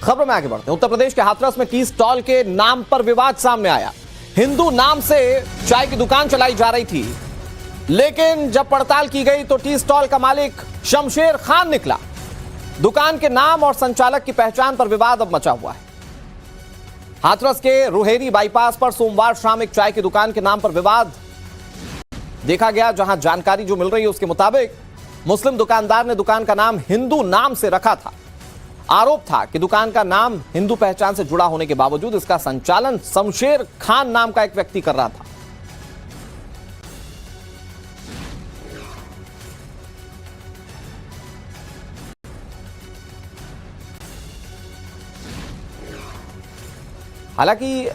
खबर में आगे बढ़ते हैं। उत्तर प्रदेश के हाथरस में टी स्टॉल के नाम पर विवाद सामने आया। हिंदू नाम से चाय की दुकान चलाई जा रही थी, लेकिन जब पड़ताल की गई तो टी स्टॉल का मालिक शमशेर खान निकला। दुकान के नाम और संचालक की पहचान पर विवाद अब मचा हुआ है। हाथरस के रुहेरी बाईपास पर सोमवार शाम एक चाय की दुकान के नाम पर विवाद देखा गया, जहां जानकारी जो मिल रही है उसके मुताबिक मुस्लिम दुकानदार ने दुकान का नाम हिंदू नाम से रखा था। आरोप था कि दुकान का नाम हिंदू पहचान से जुड़ा होने के बावजूद इसका संचालन शमशेर खान नाम का एक व्यक्ति कर रहा था। हालांकि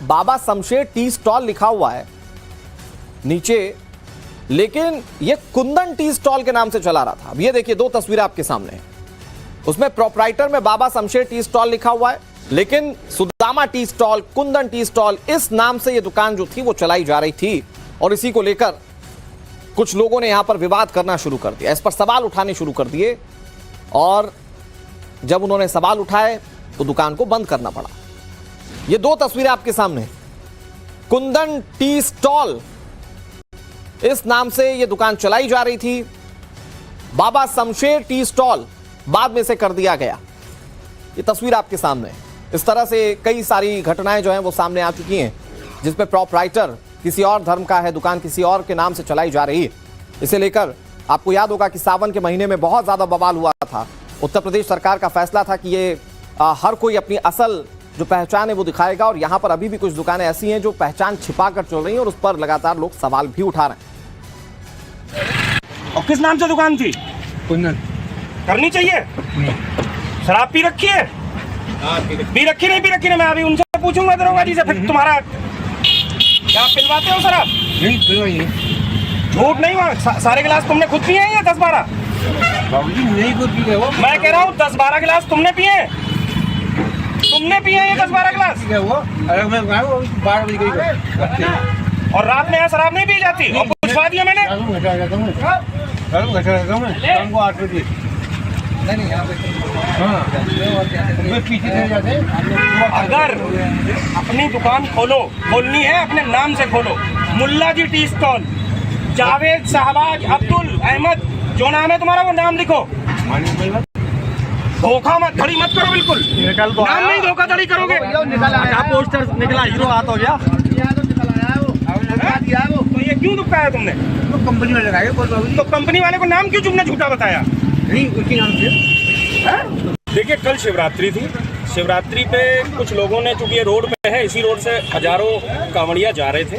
बाबा शमशेर टी स्टॉल लिखा हुआ है नीचे, लेकिन यह कुंदन टी स्टॉल के नाम से चला रहा था। अब ये देखिए, दो तस्वीरें आपके सामने हैं। उसमें प्रोप्राइटर में बाबा शमशेर टी स्टॉल लिखा हुआ है, लेकिन Sudama tea stall, Kundan tea stall, इस नाम से यह दुकान जो थी वो चलाई जा रही थी। और इसी को लेकर कुछ लोगों ने यहां पर विवाद करना शुरू कर दिया, इस पर सवाल उठाने शुरू कर दिए। और जब उन्होंने सवाल उठाए तो दुकान को बंद करना पड़ा। ये दो तस्वीरें आपके सामने। कुंदन टी स्टॉल, इस नाम से यह दुकान चलाई जा रही थी। बाबा शमशेर टी स्टॉल बाद में से कर दिया गया। ये तस्वीर आपके सामने। इस तरह से कई सारी घटनाएं जो हैं वो सामने आ चुकी हैं, जिसमें प्रोप्राइटर किसी और धर्म का है, दुकान किसी और के नाम से चलाई जा रही है। इसे लेकर आपको याद होगा कि सावन के महीने में बहुत ज्यादा बवाल हुआ था। उत्तर प्रदेश सरकार का फैसला था कि ये हर कोई अपनी असल जो पहचान है वो दिखाएगा। और यहां पर अभी भी कुछ दुकानें ऐसी हैं जो पहचान छिपा कर चल रही हैं और उस पर लगातार लोग सवाल भी उठा रहे हैं। और किस नाम से दुकान थी? कुंदन। करनी चाहिए। शराब पी रखी है? पी रखी नहीं पी रखी नहीं, मैं अभी उनसे पूछूंगा दरोगा जी से। फिर तुम्हारा क्या पिलवाते हो शराब? नहीं पिलवाई नहीं। झूठ नहीं हुआ। सारे गिलास तुमने खुद पिए हैं या 10-12? बाबूजी नहीं खुद पी गए वो। मैं कह रहा हूँ 10-12 गिलास तुमने पिए हैं? तुमने पिए हैं 10-12 गिलास? वो अरे मैं 12 बजे गई और रात में यहाँ शराब नहीं पी जाती? और पूछवा दिया मैंने। शाम को 8 बजे। नहीं यहाँ पे पीछे चले जाते। अगर अपनी दुकान खोलनी है अपने नाम से खोलो। मुल्ला जी टी स्टॉल, जावेद, शहबाज, अब्दुल, अहमद, जो नाम है तुम्हारा वो नाम लिखो। धोखा मत धड़ी मत करो, बिल्कुल निकल तो नाम नहीं धोखाधड़ी करोगे। पोस्टर निकला, हीरो हाथ हो गया। तो ये क्यों दुखाया तुमने? तो कंपनी वाले लगाए। तो कंपनी वाले को नाम क्यों तुमने झूठा बताया? नहीं उसी नाम से। देखिए, कल शिवरात्रि थी। शिवरात्रि पे कुछ लोगों ने, चूंकि ये रोड पे है, इसी रोड से हजारों कांवड़िया जा रहे थे।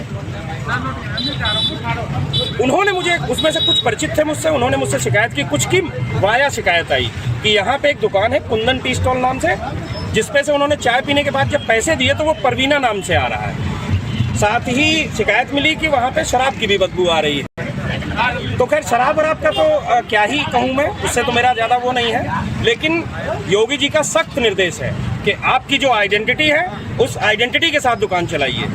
उन्होंने मुझे, उसमें से कुछ परिचित थे मुझसे, उन्होंने मुझसे शिकायत की, कुछ की वाया शिकायत आई कि यहाँ पे एक दुकान है कुंदन टी स्टॉल नाम से, जिसपे से उन्होंने चाय पीने के बाद जब पैसे दिए तो वो परवीना नाम से आ रहा है। साथ ही शिकायत मिली कि वहाँ पे शराब की भी बदबू आ रही है। तो खैर, शराब वराब का तो क्या ही कहूँ मैं, उससे तो मेरा ज़्यादा वो नहीं है। लेकिन योगी जी का सख्त निर्देश है कि आपकी जो आइडेंटिटी है उस आइडेंटिटी के साथ दुकान चलाइए।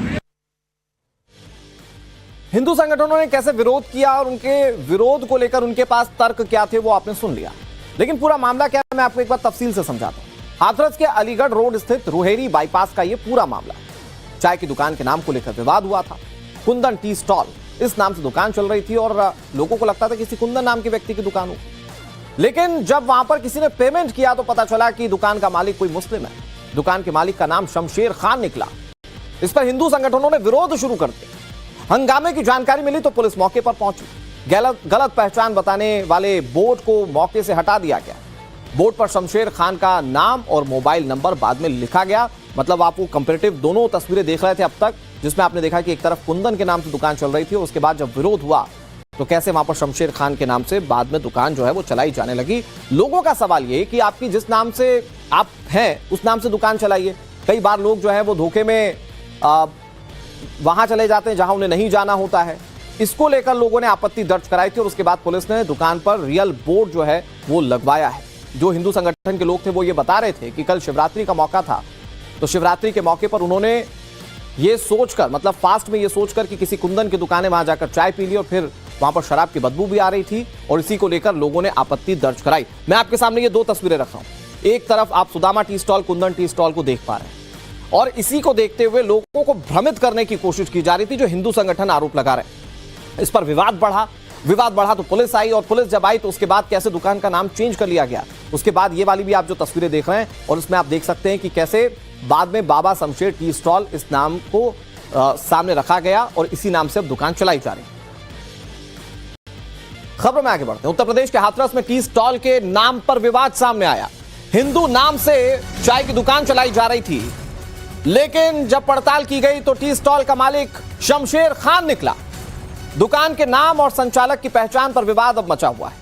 हिंदू संगठनों ने कैसे विरोध किया और उनके विरोध को लेकर उनके पास तर्क क्या थे वो आपने सुन लिया, लेकिन पूरा मामला क्या है मैं आपको एक बार तफसील से समझाता हूं। हाथरस के अलीगढ़ रोड स्थित रुहेरी बाईपास का यह पूरा मामला। चाय की दुकान के नाम को लेकर विवाद हुआ था। कुंदन टी स्टॉल, इस नाम से दुकान चल रही थी और लोगों को लगता था किसी कुंदन नाम के व्यक्ति की दुकान हो। लेकिन जब वहां पर किसी ने पेमेंट किया तो पता चला कि दुकान का मालिक कोई मुस्लिम है। दुकान के मालिक का नाम शमशेर खान निकला। इस पर हिंदू संगठनों ने विरोध शुरू कर दिया। हंगामे की जानकारी मिली तो पुलिस मौके पर पहुंची। गलत पहचान बताने वाले बोर्ड को मौके से हटा दिया गया। बोर्ड पर शमशेर खान का नाम और मोबाइल नंबर बाद में लिखा गया। मतलब आप वो कंपैरेटिव दोनों तस्वीरें देख रहे थे अब तक, जिसमें आपने देखा कि एक तरफ कुंदन के नाम से दुकान चल रही थी और उसके बाद जब विरोध हुआ तो कैसे वहां पर शमशेर खान के नाम से बाद में दुकान जो है वो चलाई जाने लगी। लोगों का सवाल ये कि आपकी जिस नाम से आप हैं उस नाम से दुकान चलाइए। कई बार लोग जो है वो धोखे में वहां चले जाते हैं जहां उन्हें नहीं जाना होता है। इसको लेकर लोगों ने आपत्ति दर्ज कराई थी और उसके बाद पुलिस ने दुकान पर रियल बोर्ड जो है वो लगवाया है। जो हिंदू संगठन के लोग थे वो ये बता रहे थे कि कल शिवरात्रि का मौका था, तो शिवरात्रि के मौके पर उन्होंने ये सोचकर, मतलब फास्ट में ये सोचकर कि किसी कुंदन की दुकान है वहां जाकर चाय पी ली और फिर वहां पर शराब की बदबू भी आ रही थी और इसी को लेकर लोगों ने आपत्ति दर्ज कराई। मैं आपके सामने ये दो तस्वीरें रख रहा हूं। एक तरफ आप Sudama tea stall, Kundan tea stall को देख पा रहे हैं और इसी को देखते हुए लोगों को भ्रमित करने की कोशिश की जा रही थी, जो हिंदू संगठन आरोप लगा रहे हैं। इस पर विवाद बढ़ा तो पुलिस आई और पुलिस जब आई तो उसके बाद कैसे दुकान का नाम चेंज कर लिया गया। उसके बाद ये वाली भी आप जो तस्वीरें देख रहे हैं और इसमें आप देख सकते हैं कि कैसे बाद में बाबा शमशेर टी स्टॉल इस नाम को सामने रखा गया और इसी नाम से अब दुकान चलाई जा रही है। खबर में आगे बढ़ते हैं। उत्तर प्रदेश के हाथरस में टी स्टॉल के नाम पर विवाद सामने आया। हिंदू नाम से चाय की दुकान चलाई जा रही थी, लेकिन जब पड़ताल की गई तो टी स्टॉल का मालिक शमशेर खान निकला। दुकान के नाम और संचालक की पहचान पर विवाद अब मचा हुआ है।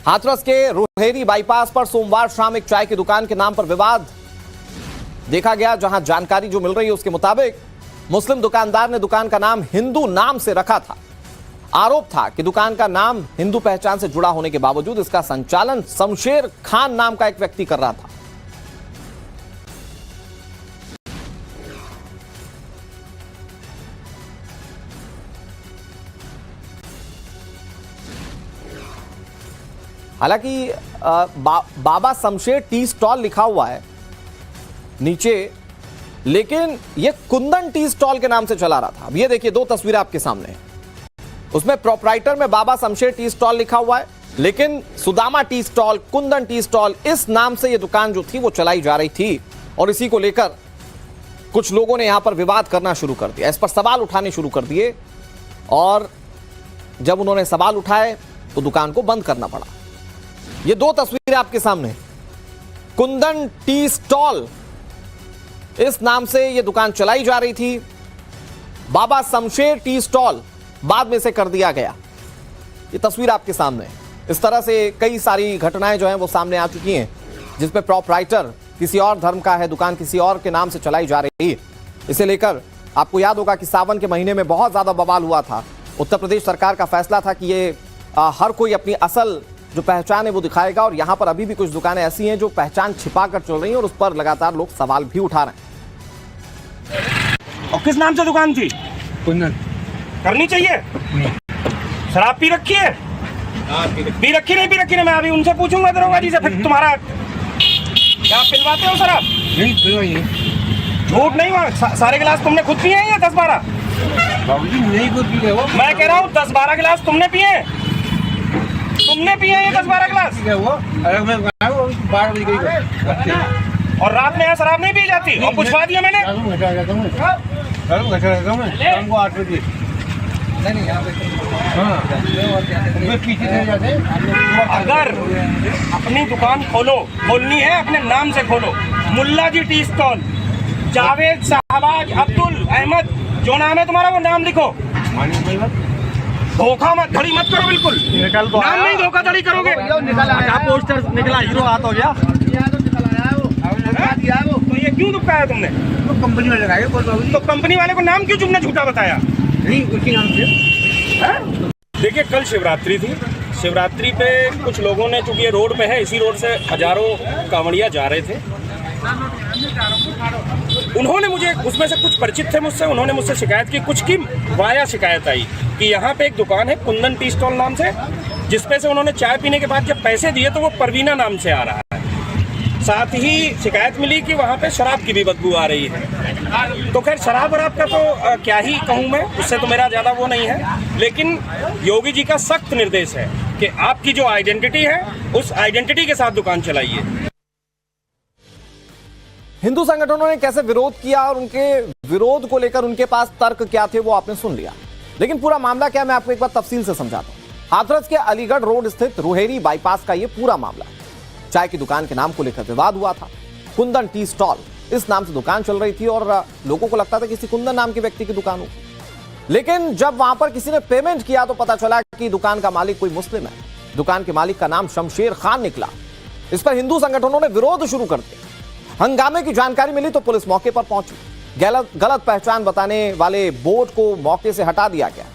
हाथरस के रोहेरी बाईपास पर सोमवार शाम एक चाय की दुकान के नाम पर विवाद देखा गया, जहां जानकारी जो मिल रही है उसके मुताबिक मुस्लिम दुकानदार ने दुकान का नाम हिंदू नाम से रखा था। आरोप था कि दुकान का नाम हिंदू पहचान से जुड़ा होने के बावजूद इसका संचालन शमशेर खान नाम का एक व्यक्ति कर रहा था। हालांकि बाबा शमशेर टी स्टॉल लिखा हुआ है नीचे, लेकिन यह कुंदन टी स्टॉल के नाम से चला रहा था। अब ये देखिए, दो तस्वीरें आपके सामने हैं। उसमें प्रोप्राइटर में बाबा शमशेर टी स्टॉल लिखा हुआ है, लेकिन Sudama tea stall, Kundan tea stall इस नाम से यह दुकान जो थी वो चलाई जा रही थी और इसी को लेकर कुछ लोगों ने यहां पर विवाद करना शुरू कर दिया, इस पर सवाल उठाने शुरू कर दिए और जब उन्होंने सवाल उठाए तो दुकान को बंद करना पड़ा। ये दो तस्वीरें आपके सामने। कुंदन टी स्टॉल इस नाम से यह दुकान चलाई जा रही थी, बाबा शमशेर टी स्टॉल बाद में से कर दिया गया। ये तस्वीर आपके सामने है। इस तरह से कई सारी घटनाएं जो हैं वो सामने आ चुकी हैं, जिसमें प्रोप्राइटर किसी और धर्म का है, दुकान किसी और के नाम से चलाई जा रही है। इसे लेकर आपको याद होगा कि सावन के महीने में बहुत ज्यादा बवाल हुआ था। उत्तर प्रदेश सरकार का फैसला था कि ये हर कोई अपनी असल जो पहचान है वो दिखाएगा और यहां पर अभी भी कुछ दुकानें ऐसी हैं जो पहचान छिपा कर चल रही हैं और उस पर लगातार लोग सवाल भी उठा रहे हैं। और किस नाम से दुकान थी? कुंदन करनी चाहिए। शराब पी रखी है? पी रखी नहीं पी रखी नहीं, मैं अभी उनसे पूछूंगा दरोगा जी से। फिर तुम्हारा क्या पिलवाते हो शराब? नहीं, झूठ नहीं हुआ। सारे गिलास तुमने खुद पिए हैं या 10-12? बाबूजी नहीं खुद पी वो। मैं कह रहा हूँ 10-12 गिलास तुमने पिए हैं? तुमने पिए हैं 10-12 गिलास? वो अरे मैं 12 बजे गई और रात में यहाँ शराब नहीं पी जाती? और पूछवा दिया मैंने। शाम को 8 बजे। नहीं यहाँ पे पीछे चले जाते। अगर अपनी दुकान खोलनी है अपने नाम से खोलो। मुल्ला जी टी स्टॉल, जावेद, शहबाज, अब्दुल, अहमद, जो नाम है तुम्हारा वो नाम लिखो। धोखा मत धड़ी मत करो, बिल्कुल निकल तो नाम नहीं धोखाधड़ी करोगे। पोस्टर निकला, हीरो हाथ हो गया। तो ये क्यों दुखाया तुमने? तो कंपनी में लगाए तो कंपनी वाले को नाम क्यों तुमने झूठा बताया? नहीं उसी नाम से। देखिए, कल शिवरात्रि थी। शिवरात्रि पे कुछ लोगों ने, चूंकि ये रोड पे है, इसी रोड से हजारों कांवड़िया जा रहे थे। उन्होंने मुझे, उसमें से कुछ परिचित थे मुझसे, उन्होंने मुझसे शिकायत की, कुछ की वाया शिकायत आई कि यहाँ पे एक दुकान है कुंदन टी स्टॉल नाम से, जिसपे से उन्होंने चाय पीने के बाद जब पैसे दिए तो वो परवीना नाम से आ रहा है। साथ ही शिकायत मिली कि वहाँ पे शराब की भी बदबू आ रही है। तो खैर, शराब वराब का तो क्या ही कहूँ मैं, उससे तो मेरा ज़्यादा वो नहीं है। लेकिन योगी जी का सख्त निर्देश है कि आपकी जो आइडेंटिटी है उस आइडेंटिटी के साथ दुकान चलाइए। हिंदू संगठनों ने कैसे विरोध किया और उनके विरोध को लेकर उनके पास तर्क क्या थे वो आपने सुन लिया, लेकिन पूरा मामला क्या, मैं आपको एक बार तफसील से समझाता हूं। हाथरस के अलीगढ़ रोड स्थित रोहेरी बाईपास का ये पूरा मामला है। चाय की दुकान के नाम को लेकर विवाद हुआ था। कुंदन टी स्टॉल इस नाम से दुकान चल रही थी और लोगों को लगता था किसी कुंदन नाम के व्यक्ति की दुकान हो, लेकिन जब वहां पर किसी ने पेमेंट किया तो पता चला कि दुकान का मालिक कोई मुस्लिम है। दुकान के मालिक का नाम शमशेर खान निकला। इस पर हिंदू संगठनों ने विरोध शुरू कर दिया। हंगामे की जानकारी मिली तो पुलिस मौके पर पहुंची। गलत पहचान बताने वाले बोर्ड को मौके से हटा दिया गया।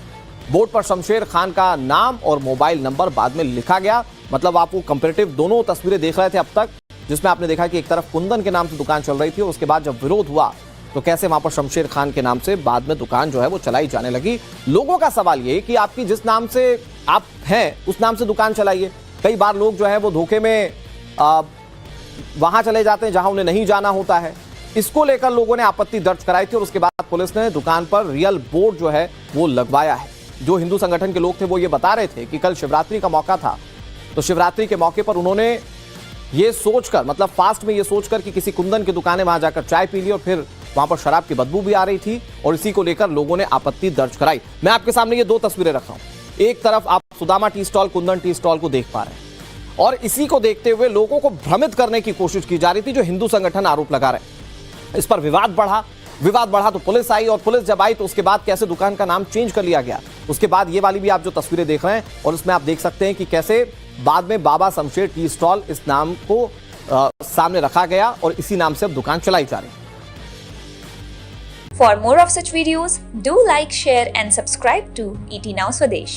बोर्ड पर शमशेर खान का नाम और मोबाइल नंबर बाद में लिखा गया। मतलब आप वो कंपैरेटिव दोनों तस्वीरें देख रहे थे अब तक, जिसमें आपने देखा कि एक तरफ कुंदन के नाम से दुकान चल रही थी और उसके बाद जब विरोध हुआ तो कैसे वहां पर शमशेर खान के नाम से बाद में दुकान जो है वो चलाई जाने लगी। लोगों का सवाल ये कि आपकी जिस नाम से आप हैं उस नाम से दुकान चलाइए। कई बार लोग जो है वो धोखे में वहां चले जाते हैं जहां उन्हें नहीं जाना होता है। इसको लेकर लोगों ने आपत्ति दर्ज कराई थी और उसके बाद पुलिस ने दुकान पर रियल बोर्ड जो है वो लगवाया है। जो हिंदू संगठन के लोग थे वो ये बता रहे थे कि कल शिवरात्रि का मौका था, तो शिवरात्रि के मौके पर उन्होंने ये सोचकर, मतलब फास्ट में ये सोचकर कि किसी कुंदन की दुकान है वहां जाकर चाय पी ली और फिर वहां पर शराब की बदबू भी आ रही थी और इसी को लेकर लोगों ने आपत्ति दर्ज कराई। मैं आपके सामने ये दो तस्वीरें रख रहा हूं। एक तरफ आप Sudama tea stall, Kundan tea stall को देख पा रहे हैं और इसी को देखते हुए लोगों को भ्रमित करने की कोशिश की जा रही थी, जो हिंदू संगठन आरोप लगा रहे। इस पर विवाद बढ़ा तो पुलिस आई और पुलिस जब आई तो उसके बाद कैसे दुकान का नाम चेंज कर लिया गया। उसके बाद ये वाली भी आप जो तस्वीरें देख रहे हैं और इसमें आप देख सकते हैं कि कैसे बाद में बाबा शमशेर टी स्टॉल इस नाम को सामने रखा गया और इसी नाम से अब दुकान चलाई जा रही है। For more of such videos, do like, share and subscribe to ET Now Swadesh.